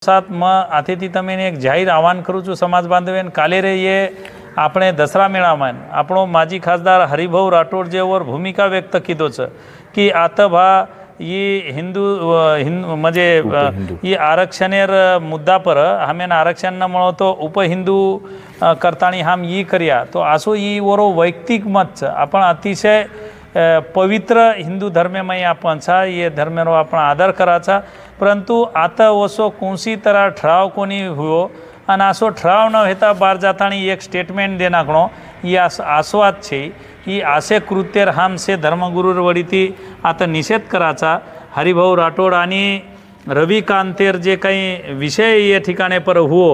साथ आथेथी तमे एक जाहीर आह्वान करूँ छूँ समाज बांधवेन काले रे ये આપણે દસરા મેળામાં આપણો માજી ખાસદાર હરિભાઉ રાઠોડ જેવો ભૂમિકા વ્યક્ત કીધો છે કે આતભા ये हिंदू म्हणजे ये आरक्षणेर मुद्दा पर हमें आरक्षण न मळो तो उपहिंदू करताणी हम ये करिया तो असो ये वरो वैयक्तिक मत छ आपण अतिशय पवित्र हिंदू धर्ममय आपण छा ये धर्मेरो आपण आदर कराचा परंतु आता वसो कोणसी तरह ठराव कोणी हुओ आणि असो ठराव न हेता बार जाताणी एक स्टेटमेंट देनाकणो ये आस्वाद छे की असे कृत्यर हम से धर्मगुरूर वडीती आता निषेध कराचा हरिभाऊ राठोड आणि रवि कांतेर जे काही विषय ये ठिकाणे पर हुओ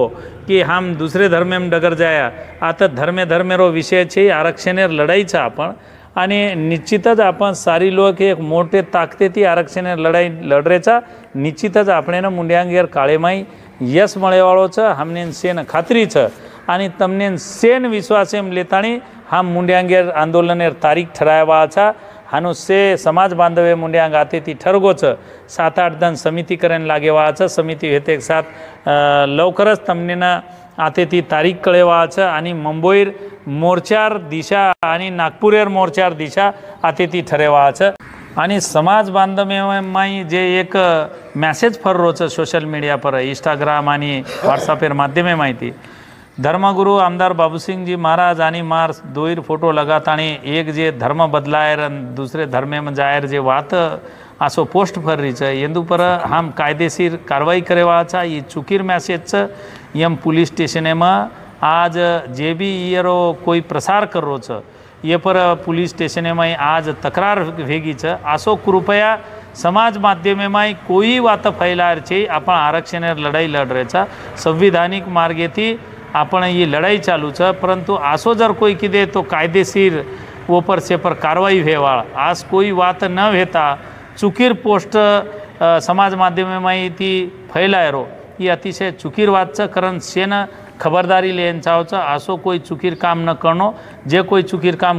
कि हम दूसरे धर्मेम डगर जाया आता धर्मेरो विषय छे आरक्षणेर लढाईचा आपण आणि निश्चितच आपण सारी लोक एक मोठे ताकदीती आरक्षणेर लढाई लढरेचा निश्चितच आपण मुंड्यांगेर काळेमाई यश मळेवाळो छ हमने सेन खात्री छ आणि तमने सेन विश्वासेम लेताणी हम मुंड्यांगेर आंदोलनेर तारीख ठरावा छा हानु से समाज बांधवे मुंड्यांग आते ती ठरगो छ 7-8 जण समिती करेन लागेवा छ समिती हेते एक साथ लवकरच तमने न आते ती तारीख कळेवा छ आणि मुंबईर मोर्चार दिशा आणि नागपूरेर मोर्चार दिशा आते ती ठरेवा छ आणि समाज बांधवेमाई जे एक मेसेज फररो छ सोशल मीडिया पर इंस्टाग्राम आणि व्हाट्सएपेर माध्यमे माहिती धर्मगुरु आमदार बाबूसिंह जी महाराज आणि मार दोईर फोटो लगाताणी एक जे धर्म बदलायर दुसरे धर्मे में जायर जे वात आसो पोस्ट फर रही है येंदु पर हम कायदेशीर कार्रवाई करेवा छा ये चुकीर मैसेज छ यम पुलिस स्टेशन में आज जे भी येरो कोई प्रसार कर रो छ ये पर पुलिस स्टेशन में आज तकरार भेगी छ आसो कृपया समाज माध्यमे में कोई वात फैलार छे आपण आरक्षण लड़ाई लड़ रहे छा संविधानिक मार्गेथी आपण ये लड़ाई चालू छ परंतु आसो जर कोई किदे तो कायदेशीर ऊपर से पर कार्रवाई वेवाळ आज कोई वात न वेता चुकीर पोस्ट समाज माध्यमे में ती फैलायरो ये अतिशय चुकीर वात छ कारण सेन खबरदारी लेन चाहो छ आसो कोई चुकीर काम न करनो जे कोई चुकीर काम